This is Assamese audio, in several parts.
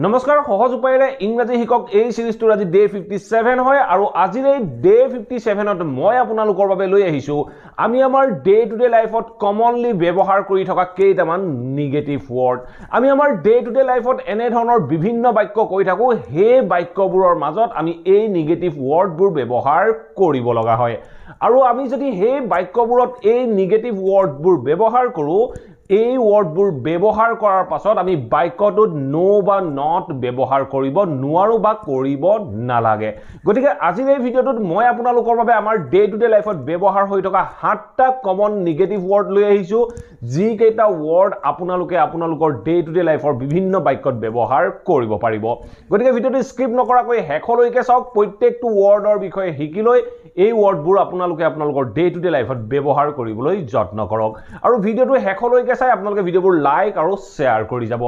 নমস্কাৰ সহজ উপায়েৰে ইংৰাজী শিকক এই সিৰিজটোৰ আজি ডে 57 হয় আৰু আজিৰ এই ডে 57ত মই আপোনালোকৰ বাবে লৈ আহিছো আমি আমাৰ ডে টু ডে লাইফত কমনলি ব্যৱহাৰ কৰি থকা কেইটামান নিগেটিভ ওয়াৰ্ড আমি আমাৰ ডে টু ডে লাইফত এনে ধৰণৰ বিভিন্ন বাক্য কৈ থাকো হে বাক্যবোৰৰ মাজত আমি এই নিগেটিভ ওয়াৰ্ডবোৰ ব্যৱহাৰ কৰিব লগা হয় আৰু আমি যদি হে বাক্যবোৰত এই নিগেটিভ ওয়াৰ্ডবোৰ ব্যৱহাৰ কৰো এই ওয়াৰ্ডবোৰ ব্যৱহাৰ কৰাৰ পাছত আমি বাক্যটোত নো বা নট ব্যৱহাৰ কৰিব নোৱাৰো বা কৰিব নালাগে গতিকে আজিৰ এই ভিডিঅ'টোত মই আপোনালোকৰ বাবে আমাৰ ডে টু ডে লাইফত ব্যৱহাৰ হৈ থকা 7টা কমন নিগেটিভ ওয়াৰ্ড লৈ আহিছো যি কেইটা ওয়াৰ্ড আপোনালোকে আপোনালোকৰ ডে টু ডে লাইফৰ বিভিন্ন বাক্যত ব্যৱহাৰ কৰিব পাৰিব গতিকে ভিডিঅ'টো স্কিপ নকৰাকৈ হেকলৈকে চাওক প্ৰত্যেকটো ওয়াৰ্ডৰ বিষয়ে শিকি লৈ এই ওয়াৰ্ডবোৰ আপোনালোকে আপোনালোকৰ ডে টু ডে লাইফত ব্যৱহাৰ কৰিবলৈ যত্ন কৰক আৰু ভিডিঅ'টো হেকলৈকে চাই আপোনালোকে ভিডিঅ'বোৰ লাইক আৰু শেয়াৰ কৰি যাব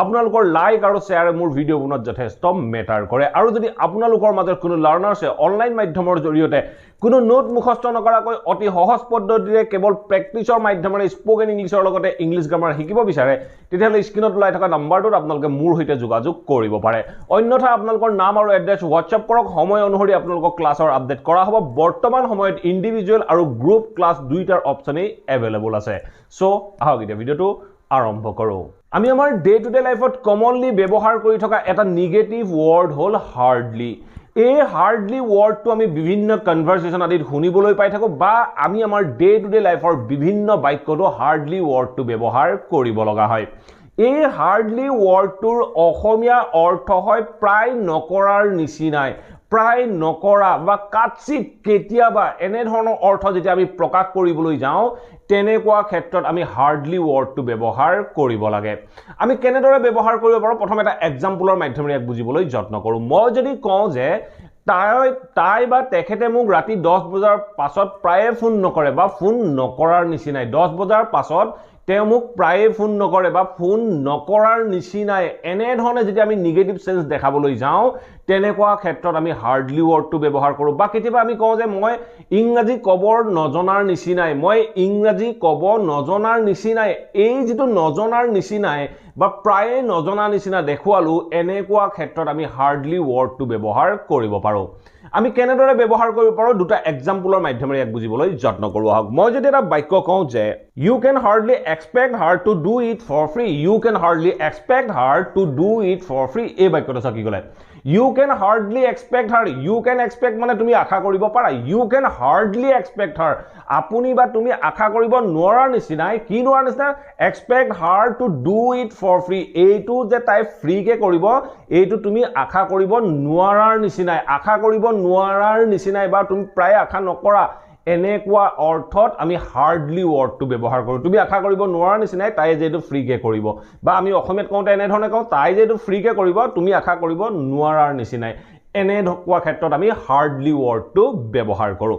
আপোনালোকৰ লাইক আৰু শেয়াৰে মোৰ ভিডিঅ' বনোৱাত যথেষ্ট মেটাৰ কৰে আৰু যদি আপোনালোকৰ মাজত কোনো লাৰ্নাৰ্ছে অনলাইন মাধ্যমৰ জৰিয়তে কোনো নোট মুখস্থ নকৰাকৈ অতি সহজ পদ্ধতিৰে কেৱল প্ৰেক্টিছৰ মাধ্যমেৰে স্পোকেন ইংলিছৰ লগতে ইংলিছ গ্ৰামাৰ শিকিব বিচাৰে তেতিয়াহ'লে স্ক্ৰীনত ওলাই থকা নম্বৰটোত আপোনালোকে মোৰ সৈতে যোগাযোগ কৰিব পাৰে অন্যথা আপোনালোকৰ নাম আৰু এড্ৰেছ হোৱাটছআপ কৰক সময় অনুসৰি আপোনালোকক ক্লাছৰ আপডেট কৰা হ'ব বৰ্তমান সময়ত ইন্ডিভিজুৱেল আৰু গ্ৰুপ ক্লাছ দুইটাৰ অপচনেই এভেইলেবল আছে সো আহক এতিয়া ভিডিঅ'টো আৰম্ভ কৰো আমি আমাৰ ডে টু ডে লাইফত কমনলি ব্যৱহাৰ কৰি থকা এটা নিগেটিভ ওয়াৰ্ড হ'ল হাৰ্ডলি এই হাৰ্ডলি ওয়াৰ্ডটো আমি বিভিন্ন কনভাৰসেশন আদিত শুনিবলৈ পাই থাকো বা আমি আমাৰ ডে টু ডে লাইফৰ বিভিন্ন বাক্যটো হাৰ্ডলি ওয়াৰ্ডটো ব্যৱহাৰ কৰিব লগা হয় এই হাৰ্ডলি ওয়াৰ্ডটোৰ অসমীয়া অৰ্থ হয় প্ৰায় নকৰাৰ নিচিনাই প্ৰায় নকৰা বা কাটচিত কেতিয়াবা এনে ধৰণৰ অৰ্থ যেতিয়া আমি প্ৰকাশ কৰিবলৈ যাওঁ তেনেকুৱা ক্ষেত্ৰত আমি হাৰ্ডলি ওয়াৰ্ডটো ব্যৱহাৰ কৰিব লাগে আমি কেনেদৰে ব্যৱহাৰ কৰিব পাৰো প্ৰথম এটা এক্সাম্পলৰ মাধ্যমেৰে ইয়াক বুজিবলৈ যত্ন কৰো মই যদি কওঁ যে তাই বা তেখেতে মোক ৰাতি 10 বজাৰ পাছত প্ৰায়ে ফোন নকৰে বা ফোন নকৰাৰ নিচিনাই 10 বজাৰ পাছত তেওঁ মোক প্ৰায়ে ফোন নকৰে বা ফোন নকৰাৰ নিচিনাই এনে ধৰণে যদি আমি নিগেটিভ সেন্স দেখাবলৈ যাওঁ তেনেকুৱা ক্ষেত্ৰত আমি হাৰ্ডলি ওয়াৰ্ডটো ব্যৱহাৰ কৰো বা কেতিয়াবা আমি কওঁ যে মই ইংৰাজী কবৰ নজনাৰ নিচিনাই মই ইংৰাজী কব নজনাৰ নিচিনাই এই যেটো নজনাৰ নিচিনাই বা প্ৰায়ে নজনা নিচিনা দেখুৱালো এনেকুৱা ক্ষেত্ৰত আমি হাৰ্ডলি ওয়াৰ্ডটো ব্যৱহাৰ কৰিব পাৰো আমি কেনেদৰে ব্যৱহাৰ কৰিব পাৰো দুটা এক্সাম্পলৰ মাধ্যমেৰে ইয়াক বুজিবলৈ যত্ন কৰো আহক মই যদি এটা বাক্য কওঁ যে you can hardly expect her to do it for free you can hardly expect her to do it for free এই বাক্যটো কি ক'লে you can hardly expect her you can expect মানে তুমি আশা কৰিব পাৰা you can hardly expect her আপুনি বা তুমি আশা কৰিব নোৱাৰাৰ নিচিনাই কি নোৱাৰাৰ নিচিনা expect her to do it for free এইটো যে তাই ফ্ৰী কে কৰিব এইটো তুমি আশা কৰিব নোৱাৰাৰ নিচিনাই আশা কৰিব নোৱাৰাৰ নিচিনাই বা তুমি প্ৰায় আশা নকৰা এনেকুৱা অৰ্থত আমি হাৰ্ডলি ওয়াৰ্ডটো ব্যৱহাৰ কৰো তুমি আশা কৰিব নোৱাৰাৰ নিচিনাই তাই যেটো ফ্ৰী কে কৰিব বা আমি অসমীয়াত কওঁতে এনে ধৰণে কওঁ তাই যেটো ফ্ৰী কে কৰিব তুমি আশা কৰিব নোৱাৰাৰ নিচিনাই এনে ধকুৱা ক্ষেত্ৰত আমি হাৰ্ডলি ওয়াৰ্ডটো ব্যৱহাৰ কৰো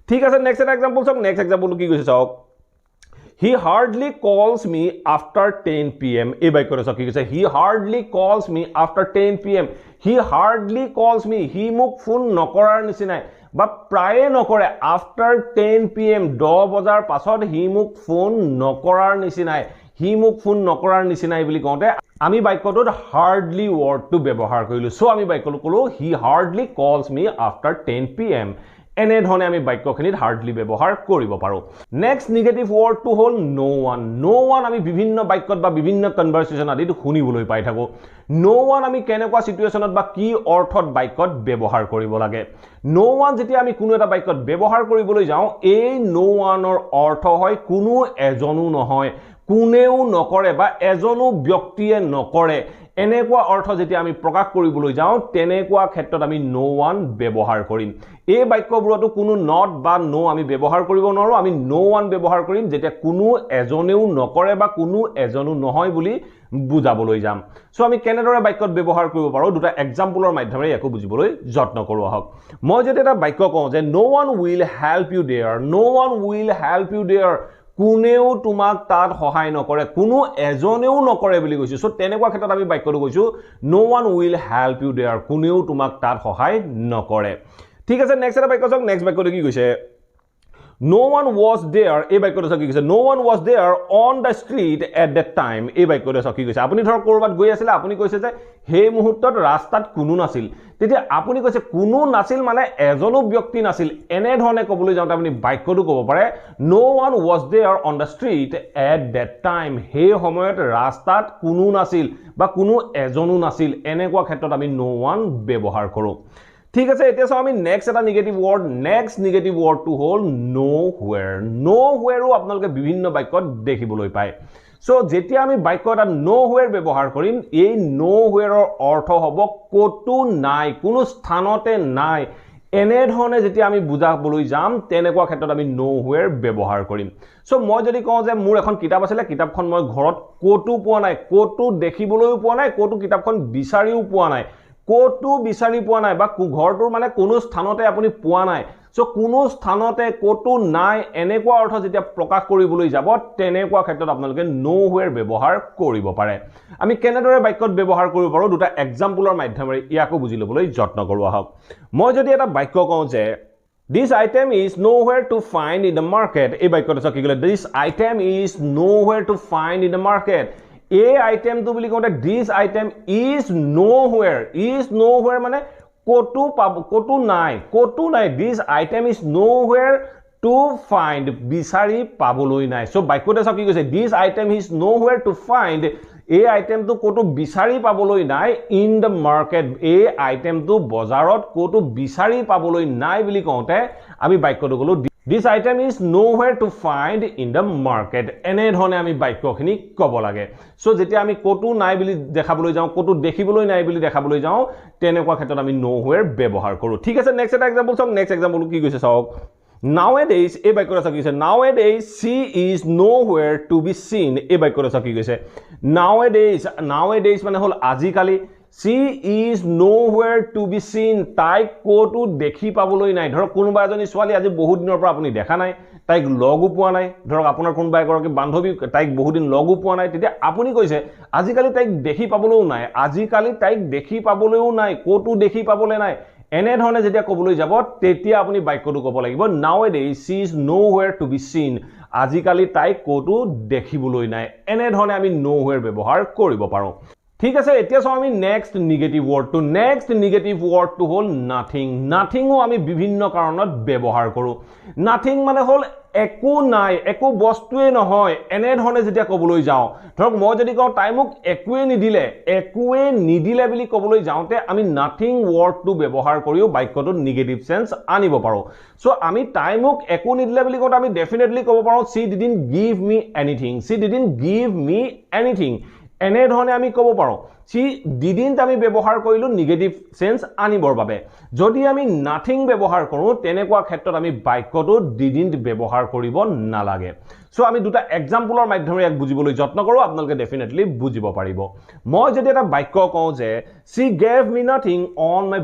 ঠিক আছে নেক্সট এটা এক্সাম্পল চাওক নেক্সট এক্সাম্পলটো কি কৈছে চাওক He hardly calls me after 10 p.m. এই বাক্যটো চাওক কি কৈছে He hardly calls me after 10 p.m. He hardly calls me হি মোক ফোন নকৰাৰ নিচিনাই বা প্ৰায়ে নকৰে after 10 p.m. 10 বজাৰ পাছত হি মোক ফোন নকৰাৰ নিচিনাই হি মোক ফোন নকৰাৰ নিচিনাই বুলি কওঁতে আমি বাক্যটোত হাৰ্ডলি ওয়াৰ্ডটো ব্যৱহাৰ কৰিলো সো আমি বাক্যটো কলো He hardly calls me after 10 p.m. এনে ধৰণে আমি বাক্যখিনিত হাৰ্ডলি ব্যৱহাৰ কৰিব পাৰো নেক্সট নিগেটিভ ওয়াৰ্ডটো হ'ল নো ওৱান আমি বিভিন্ন বাক্যত বা বিভিন্ন কনভাৰসেশন আদিত শুনিবলৈ পাই থাকো নো ওৱান আমি কেনেকুৱা সিচুৱেচনত বা কি অৰ্থত বাক্যত ব্যৱহাৰ কৰিব লাগে নো ওৱান যেতিয়া আমি কোনো এটা বাক্যত ব্যৱহাৰ কৰিবলৈ যাওঁ এই নো ওৱানৰ অৰ্থ হয় কোনো এজনো নহয় কোনেও নকৰে বা এজনো ব্যক্তিয়ে নকৰে এনেকুৱা অৰ্থ যেতিয়া আমি প্ৰকাশ কৰিবলৈ যাওঁ তেনেকুৱা ক্ষেত্ৰত আমি নো ওৱান ব্যৱহাৰ কৰিম এই বাক্যবোৰতো কোনো নট বা নো আমি ব্যৱহাৰ কৰিব নোৱাৰো আমি নো ওৱান ব্যৱহাৰ কৰিম যেতিয়া কোনো এজনেও নকৰে বা কোনো এজনো নহয় বুলি বুজাবলৈ যাম সো আমি কেনেদৰে বাক্যত ব্যৱহাৰ কৰিব পাৰো দুটা এক্সাম্পলৰ মাধ্যমেৰে ইয়াকো বুজিবলৈ যত্ন কৰো আহক মই যদি এটা বাক্য কওঁ যে no one will help you there no one will help you there কোনেও তোমাক তাত সহায় নকৰে কোনো এজনেও নকৰে বুলি কৈছো সো তেনেকুৱা ক্ষেত্ৰত আমি বাক্যটো কৈছো no one will help you there কোনেও তোমাক তাত সহায় নকৰে ঠিক আছে নেক্সট এটা বাক্য চাওক নেক্সট বাক্যটো কি কৈছে No one was there এই বাক্যটো কি কৈছে no one was there on the street at that time এই বাক্যটো কি কৈছে আপুনি ধৰ কৰবাত গৈ আছিল আপুনি কৈছে যে সেই মুহূৰ্তত ৰাস্তাত কোনো নাছিল তেতিয়া আপুনি কৈছে কোনো নাছিল মানে এজনো ব্যক্তি নাছিল এনে ধৰণে কবলৈ যাওঁতে আপুনি বাক্যটো ক'ব পাৰে no one was there on the street at that time সেই সময়ত ৰাস্তাত কোনো নাছিল বা কোনো এজনো নাছিল এনেকুৱা ক্ষেত্ৰত আমি no one ব্যৱহাৰ কৰো ঠিক আছে এতিয়া চাও আমি নেক্সট এটা নেগেটিভ ওয়াৰ্ড নেক্সট নেগেটিভ ওয়াৰ্ডটো হল নোহোৱেৰও আপোনালোকে বিভিন্ন বাক্যত দেখিবলৈ পায় সো যেতিয়া আমি বাক্য এটা নোহোৱেৰ ব্যৱহাৰ কৰিম এই নোহোৱেৰৰ অৰ্থ হ'ব কতো নাই কোনো স্থানতে নাই এনে ধৰণে যেতিয়া আমি বুজাবলৈ যাম তেনেকুৱা ক্ষেত্ৰত আমি নোহোৱেৰ ব্যৱহাৰ কৰিম সো মই যদি কওঁ যে মোৰ এখন কিতাপ আছিল কিতাপখন মই ঘৰত কতো পোৱা নাই কতো দেখিবলৈও পোৱা নাই কতো কিতাপখন বিচাৰিও পোৱা নাই কতো বিচাৰি পোৱা নাই বা ঘৰটোৰ মানে কোনো স্থানতে আপুনি পোৱা নাই সো কোনো স্থানতে কতো নাই এনেকুৱা অৰ্থ যেতিয়া প্ৰকাশ কৰিবলৈ যাব তেনেকুৱা ক্ষেত্ৰত আপোনালোকে নোহোৱেৰ ব্যৱহাৰ কৰিব পাৰে আমি কেনেদৰে বাক্যত ব্যৱহাৰ কৰিব পাৰো দুটা এক্সাম্পলৰ মাধ্যমেৰে ইয়াকো বুজি ল'বলৈ যত্ন কৰো আহক মই যদি এটা বাক্য কওঁ যে This item is nowhere to find in the market এই বাক্যটো কি ক'লে This item is nowhere to find in the market A item to বুলি কওঁতে this item is nowhere মানে কতো নাই this item is nowhere to find বিচাৰি পাবলৈ নাই সো বাক্যতে কি কৈছে this item is nowhere to find A item to কতো বিচাৰি পাবলৈ নাই in the market A item to বজাৰত কতো বিচাৰি পাবলৈ নাই বুলি কওঁতে আমি বাক্যটো কলো This item is nowhere to find in the market. এনে ধৰণে আমি বাক্যখিনি ক'ব লাগে সো যেতিয়া আমি কতো নাই বুলি দেখাবলৈ যাওঁ কতো দেখিবলৈ নাই বুলি দেখাবলৈ যাওঁ তেনেকুৱা ক্ষেত্ৰত আমি nowhere ব্যৱহাৰ কৰো ঠিক আছে নেক্সট এটা এক্সাম্পল চাওক নেক্সট এক্সাম্পল কি কৈছে চাওক Nowadays এই বাক্যটো কি কৈছে Nowadays she is nowhere to be seen এই বাক্যটো কি কৈছে Nowadays মানে হল আজিকালি She is nowhere to be seen তাই কতো দেখি পাবলৈ নাই ধৰক কোনোবা এজনী ছোৱালী আজি বহুত দিনৰ পৰা আপুনি দেখা নাই তাইক লগো পোৱা নাই ধৰক আপোনাৰ কোনোবা এগৰাকী বান্ধৱী তাইক বহুত দিন লগো পোৱা নাই তেতিয়া আপুনি কৈছে আজিকালি তাইক দেখি পাবলৈও নাই কতো দেখি পাবলৈ নাই এনে ধৰণে যেতিয়া ক'বলৈ যাব তেতিয়া আপুনি বাক্যটো ক'ব লাগিব Nowadays she is nowhere to be seen আজিকালি তাই কতো দেখিবলৈ নাই এনে ধৰণে আমি nowhere ব্যৱহাৰ কৰিব পাৰো ঠিক আছে এতিয়া চাও আমি নেক্সট নেগেটিভ ওয়াৰ্ডটো হল নাথিংও আমি বিভিন্ন কাৰণত ব্যৱহাৰ কৰো নাথিং মানে হল একো নাই একো বস্তুৱে নহয় এনে ধৰণে যেতিয়া ক'বলৈ যাওঁ ধৰক মই যদি কওঁ তাই মোক একোৱে নিদিলে বুলি ক'বলৈ যাওঁতে আমি নাথিং ওয়াৰ্ডটো ব্যৱহাৰ কৰিও বাক্যটো নেগেটিভ সেন্স আনিব পাৰো সো আমি তাই মোক একো নিদিলে বুলি কওঁতে আমি ডেফিনেটলি ক'ব পাৰো she didn't give me anything এনে ধৰণে আমি ক'ব পাৰো she didn't আমি ব্যৱহাৰ কৰিলো নেগেটিভ সেন্স আনিবৰ বাবে যদি আমি নাথিং ব্যৱহাৰ কৰো তেনেকুৱা ক্ষেত্ৰত আমি বাক্যটো didn't ব্যৱহাৰ কৰিব নালাগে সো আমি দুটা এক্সাম্পলৰ মাধ্যমেৰে এক বুজিবলৈ যত্ন কৰো আপোনালোকে ডেফিনেটলি বুজিব পাৰিব মই যদি এটা বাক্য কওঁ যে she gave me nothing on my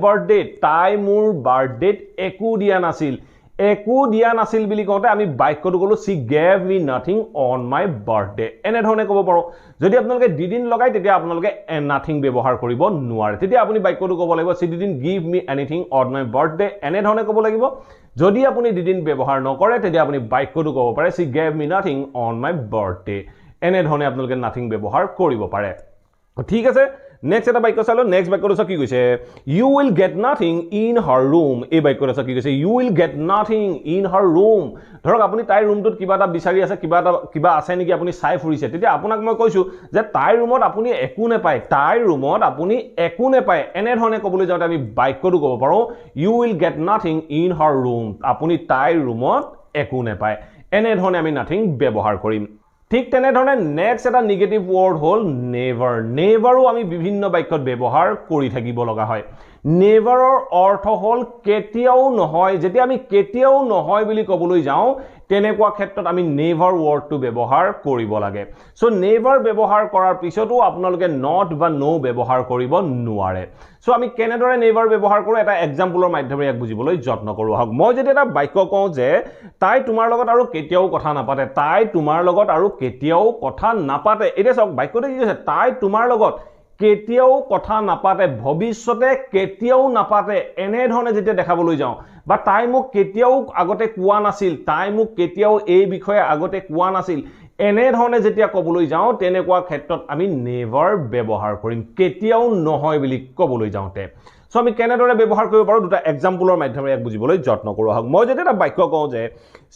birthday তাই মোৰ বাৰ্থডেত একো দিয়া নাছিল বুলি কওঁতে আমি বাক্যটো কলো she gave me nothing on my birthday এনে ধৰণে ক'ব পাৰো যদি আপোনালোকে didn't লগাই তেতিয়া আপোনালোকে nothing ব্যৱহাৰ কৰিব নোৱাৰে তেতিয়া আপুনি বাক্যটো ক'ব লাগিব she didn't give me anything on my birthday এনে ধৰণে ক'ব লাগিব যদি আপুনি didn't ব্যৱহাৰ নকৰে তেতিয়া আপুনি বাক্যটো ক'ব পাৰে she gave me nothing on my birthday এনে ধৰণে আপোনালোকে nothing ব্যৱহাৰ কৰিব পাৰে ঠিক আছে নেক্সট এটা বাক্য চালো নেক্সট বাক্যটো কি কৈছে you will get nothing in her room এই বাক্যটো কি কৈছে you will get nothing in her room ধৰক আপুনি তাইৰ ৰুমটোত কিবা এটা বিচাৰি আছে কিবা আছে নেকি আপুনি চাই ফুৰিছে তেতিয়া আপোনাক মই কৈছো যে তাইৰ ৰুমত আপুনি একো নেপায় এনে ধৰণে ক'বলৈ যাওঁতে আমি বাক্যটো ক'ব পাৰো you will get nothing in her room আপুনি তাইৰ ৰুমত একো নেপায় এনে ধৰণে আমি nothing ব্যৱহাৰ কৰিম ঠিক তেনে ধৰণে নেক্সট এটা নেগেটিভ ওয়াৰ্ড হল নেভাৰও আমি বিভিন্ন বাক্যত ব্যৱহাৰ কৰি থাকিব লগা হয় নেভাৰৰ অৰ্থ হল কেতিয়াও নহয় যেতিয়া আমি কেতিয়াও নহয় বুলি ক'বলৈ যাওঁ তেনেকুৱা ক্ষেত্ৰত আমি নেভাৰ ওয়াৰ্ডটো ব্যৱহাৰ কৰিব লাগে সো নেভাৰ ব্যৱহাৰ কৰাৰ পিছতো আপোনালোকে নট বা নো ব্যৱহাৰ কৰিব নোৱাৰে সো আমি কেনেদৰে নেভাৰ ব্যৱহাৰ কৰো এটা এক্সাম্পলৰ মাধ্যমেৰে এক বুজিবলৈ যত্ন কৰো হক মই যদি এটা বাক্য কওঁ যে তাই তোমাৰ লগত আৰু কেতিয়াও কথা নাপাতে এতিয়া চাওক বাক্যটো কি কৈছে তাই তোমাৰ লগত কেতিয়াও কথা নাপাতে ভৱিষ্যতে কেতিয়াও নাপাতে এনে ধৰণে যেতিয়া দেখাবলৈ যাওঁ বা তাই মোক কেতিয়াও আগতে কোৱা নাছিল তাই মোক কেতিয়াও এই বিষয়ে আগতে কোৱা নাছিল এনে ধৰণে যেতিয়া ক'বলৈ যাওঁ তেনেকুৱা ক্ষেত্ৰত আমি নেভাৰ ব্যৱহাৰ কৰিম কেতিয়াও নহয় বুলি ক'বলৈ যাওঁতে সো আমি কেনেদৰে ব্যৱহাৰ কৰিব পাৰো দুটা এক্সাম্পলৰ মাধ্যমেৰে এক বুজিবলৈ যত্ন কৰো আহক মই যদি এটা বাক্য কওঁ যে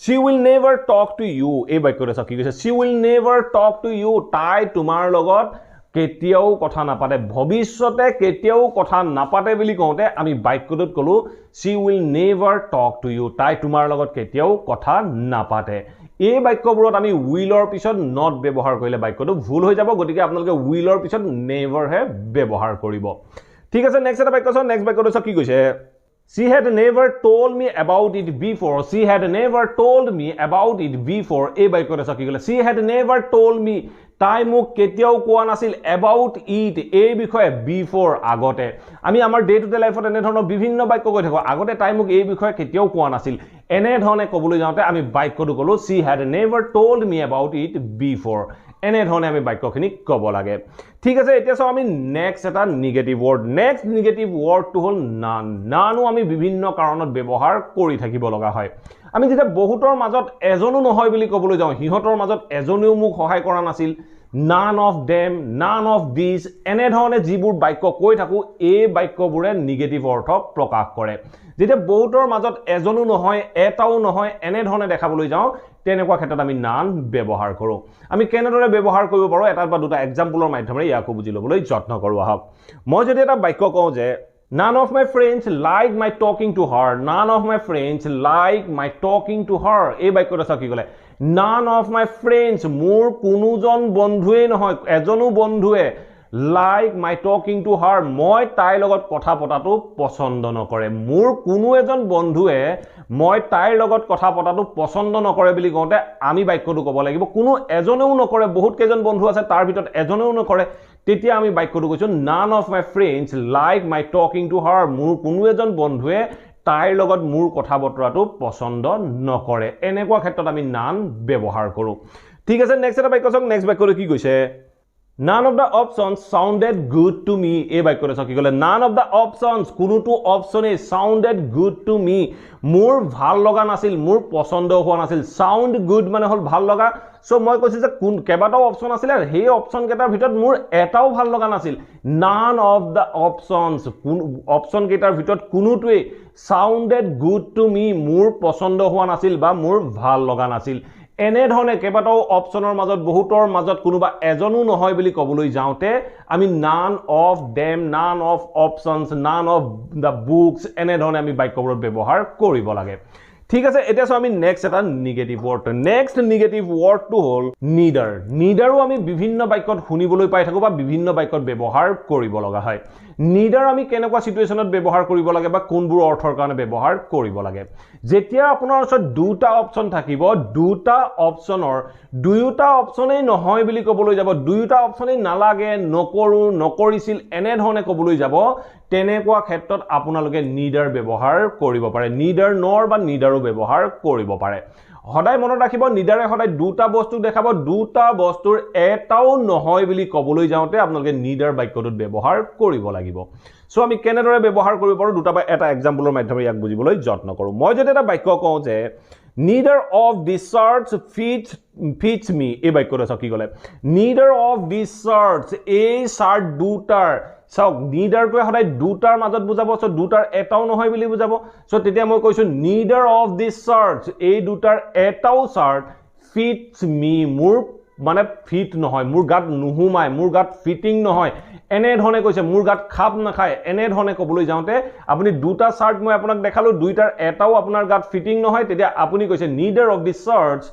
she will never talk to you এই বাক্যটো কি কৈছে she will never talk to you তাই তোমাৰ লগত কেতিয়াও কথা নাপাতে ভৱিষ্যতে কেতিয়াও কথা নাপাতে বুলি কওঁতে আমি বাক্যটোত কলো she will never talk to you তাই তোমাৰ লগত কেতিয়াও কথা নাপাতে এই বাক্যবোৰত আমি উইলৰ পিছত নট ব্যৱহাৰ কৰিলে বাক্যটো ভুল হৈ যাব গতিকে আপোনালোকে উইলৰ পিছত নেভাৰ হে ব্যৱহাৰ কৰিব ঠিক আছে নেক্সট এটা বাক্য নেক্সট বাক্যটো কি কৈছে she had never told me about it before she had never told me about it before এই বাক্যটো কি কৈছে she had never told me তাই মোক কেতিয়াও কোৱা নাছিল about it এই বিষয়ে before আগতে আমি আমাৰ ডে টু ডে লাইফত এনে ধৰণৰ বিভিন্ন বাক্য কৈ থাকো আগতে তাই মোক এই বিষয়ে কেতিয়াও কোৱা নাছিল এনে ধৰণে ক'বলৈ যাওঁতে আমি বাক্যটো কলো she had never told me about it before এনে ধৰণে আমি বাক্যখিনি ক'ব লাগে ঠিক আছে এতিয়া চাও আমি নেক্সট এটা নিগেটিভ ওয়ার্ড নেক্সট নিগেটিভ ওয়ার্ডটো হল নান নানও আমি বিভিন্ন কাৰণত ব্যৱহাৰ কৰি থাকিব লগা হয় আমি যেতিয়া বহুতৰ মাজত এজনো নহয় বুলি ক'বলৈ যাওঁ হিহতৰ মাজত এজনেও মোক সহায় কৰা নাছিল none of them none of these এনে ধৰণে যিবোৰ বাক্য কৈ থাকো এই বাক্যবোৰে নিগেটিভ অৰ্থ প্ৰকাশ কৰে যেতিয়া বহুতৰ মাজত এজনো নহয় এটাও নহয় এনে ধৰণে দেখাবলৈ যাওঁ তেনেকুৱা ক্ষেত্ৰত আমি নান ব্যৱহাৰ কৰো আমি কেনেদৰে ব্যৱহাৰ কৰিব পাৰো এটা বা দুটা এক্সাম্পলৰ মাধ্যমেৰে ইয়াকো বুজি ল'বলৈ যত্ন কৰো আহক মই যদি এটা বাক্য কওঁ যে none of my friends like my talking to her none of my friends like my talking to her এই বাক্যটো কি ক'লে none of my friends মোৰ কোনোজন বন্ধুৱে নহয় এজনো বন্ধুৱে like my talking to her মই তাইৰ লগত কথা পতাটো পছন্দ নকৰে মোৰ কোনো এজন বন্ধুৱে মই তাইৰ লগত কথা পতাটো পছন্দ নকৰে বুলি কওঁতে আমি বাক্যটো ক'ব লাগিব কোনো এজনেও নকৰে বহুত কেইজন বন্ধু আছে তাৰ ভিতৰত এজনেও নকৰে তেতিয়া আমি বাক্যটো কৈছো none of my friends like my talking to her মোৰ কোনো এজন বন্ধুৱে তাইৰ লগত মোৰ কথা বতৰাটো পছন্দ নকৰে এনেকুৱা ক্ষেত্ৰত আমি নান ব্যৱহাৰ কৰো ঠিক আছে নেক্সট এটা বাক্য চাওক নেক্সট বাক্যটো কি কৈছে none of the options sounded good to me এই বাক্যটো কি ক'লে none of the options কোনোটো অপচনে sounded good to me মোৰ ভাল লগা নাছিল মোৰ পছন্দ হোৱা নাছিল sound good মানে হল ভাল লগা সো মই কৈছো যে কোন কেবাটাও অপচন আছিল আৰু সেই অপচন কেটাৰ ভিতৰত মোৰ এটাও ভাল লগা নাছিল none of the options কোন অপচন কেটাৰ ভিতৰত কোনোটোৱে sounded good to me মোৰ পছন্দ হোৱা নাছিল বা মোৰ ভাল লগা নাছিল এনে ধৰণে কেবাটাও অপচনৰ মাজত বহুতৰ মাজত কোনোবা এজনো নহয় বুলি ক'বলৈ যাওঁতে আমি none of them none of options none of the books এনে ধৰণে আমি বাক্যবোৰত ব্যৱহাৰ কৰিব লাগে ঠিক আছে এতিয়া আমি নেক্সট এটা নিগেটিভ ওয়াৰ্ড নেক্সট নিগেটিভ ওয়াৰ্ডটো হল নিডাৰ নিডাৰো আমি বিভিন্ন বাক্যত শুনিবলৈ পাই থাকো বা বিভিন্ন বাক্যত ব্যৱহাৰ কৰিব লগা হয় নিডাৰ আমি কেনেকুৱা সিচুৱেশনত ব্যৱহাৰ কৰিব লাগে বা কোনবোৰ অৰ্থৰ কাৰণে ব্যৱহাৰ কৰিব লাগে যেতিয়া আপোনাৰ ওচৰত দুটা অপচন থাকিব দুটা অপচনৰ দুয়োটা অপচনেই নহয় বুলি ক'বলৈ যাব দুয়োটা অপচনেই নালাগে নকৰো নকৰিছিল এনে ধৰণে ক'বলৈ যাব তেনেকুৱা ক্ষেত্ৰত আপোনালোকে নিডাৰ ব্যৱহাৰ কৰিব পাৰে নিডাৰ নৰ বা নিডাৰো ব্যৱহাৰ কৰিব পাৰে সদায় মনত ৰাখিব নিডাৰে সদায় দুটা বস্তু দেখাব দুটা বস্তুৰ এটাও নহয় বুলি ক'বলৈ যাওঁতে আপোনালোকে নিডাৰ বাক্যটোত ব্যৱহাৰ কৰিব লাগিব সো আমি কেনেদৰে ব্যৱহাৰ কৰিব পাৰো দুটা বা এটা এক্সাম্পলৰ মাধ্যমেৰে ইয়াক বুজিবলৈ যত্ন কৰো মই যদি এটা বাক্য কওঁ যে neither of these shirts fits me এই বাক্যটো কি ক'লে neither of these shirts এই শার্ট দুটাৰ সো neitherটোৱে সদায় দুটাৰ মাজত বুজাব সো দুটাৰ এটাও নহয় বুলি বুজাব সো তেতিয়া মই কৈছো neither of these shirts এই দুটাৰ এটাও শাৰ্ট fits me মোৰ মানে ফিট নহয় মোৰ গাত নুহুমায় মোৰ গাত ফিটিং নহয় এনে ধৰণে কৈছে মোৰ গাত খাপ নাখায় এনে ধৰণে ক'বলৈ যাওঁতে আপুনি দুটা শাৰ্ট মই আপোনাক দেখালো দুইটাৰ এটাও আপোনাৰ গাত ফিটিং নহয় তেতিয়া আপুনি কৈছে neither of these shirts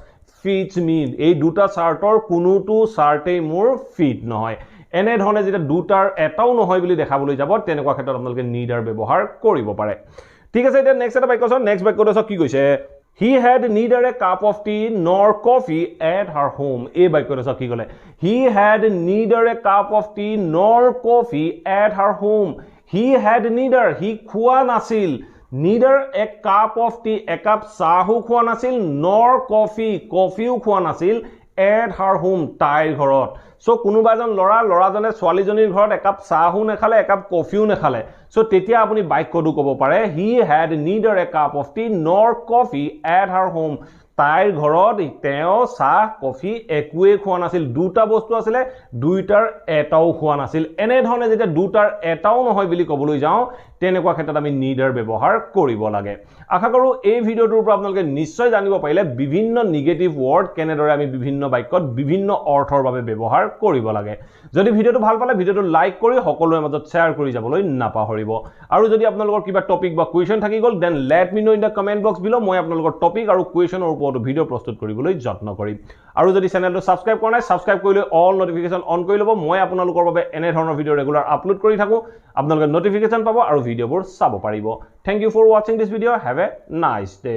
fits me এই দুটা শাৰ্টৰ কোনোটো শাৰ্টেই মোৰ ফিট নহয় এনে ধৰণে যেতিয়া দুটাৰ এটাও নহয় বুলি দেখাবলৈ যাব তেনেকুৱা ক্ষেত্ৰত আপোনালোকে neither ব্যৱহাৰ কৰিব পাৰে ঠিক আছে এতিয়া নেক্সট এটা বাক্য চাও নেক্সট বাক্যটো কি কৈছে He had neither a cup of tea nor coffee at her home. এই বাক্যটো কি ক'লে He had neither a cup of tea nor coffee at her home. He had neither he খোৱা নাছিল neither a cup of tea a cup চাহো খোৱা নাছিল nor coffee কফিও খোৱা নাছিল at her home, তাইৰ ঘৰত। সো কোনোবা এজন ল'ৰাজনে ছোৱালীজনীৰ ঘৰত একাপ চাহো নেখালে একাপ কফিও নেখালে সো তেতিয়া আপুনি বাক্যটো ক'ব পাৰে he had neither a cup of tea nor coffee at her home তাইৰ ঘৰত তেওঁ চাহ কফি একোৱে খোৱা নাছিল দুটা বস্তু আছিল দুইটাৰ এটাও খোৱা নাছিল এনে ধৰণে যেতিয়া দুটাৰ এটাও নহয় বুলি ক'বলৈ যাওঁ তেনেকুৱা ক্ষেত্ৰত আমি neither ব্যৱহাৰ কৰিব লাগে আশা কৰো এই ভিডিওটোৰ পৰা আপোনালোকে নিশ্চয় জানিব পাৰিলে বিভিন্ন নেগেটিভ ওয়াৰ্ড কেনেদৰে আমি বিভিন্ন বাক্যত বিভিন্ন অৰ্থৰ বাবে ব্যৱহাৰ কৰিব লাগে যদি ভিডিওটো ভাল পালে ভিডিওটো লাইক কৰি সকলোৰে মাজত শেয়াৰ কৰি যাবলৈ নাপাহৰিব আৰু যদি আপোনালোকৰ কিবা টপিক বা কোৱেশ্চন থাকি গল then let me know in the comment box below মই আপোনালোকৰ টপিক আৰু কোৱেশ্চনৰ ওপৰত ভিডিও প্ৰস্তুত কৰিবলৈ যত্ন কৰিম আৰু যদি চেনেলটো সাবস্ক্ৰাইব কৰা নাই সাবস্ক্ৰাইব কৰি লৈ অল নটিফিকেশন অন কৰি লব মই আপোনালোকৰ বাবে এনে ধৰণৰ ভিডিও ৰেগুলাৰ আপলোড কৰি থাকো আপোনালোকে নটিফিকেশন পাব আৰু ভিডিওবোৰ চাব পাৰিব thank you for watching this video have a nice day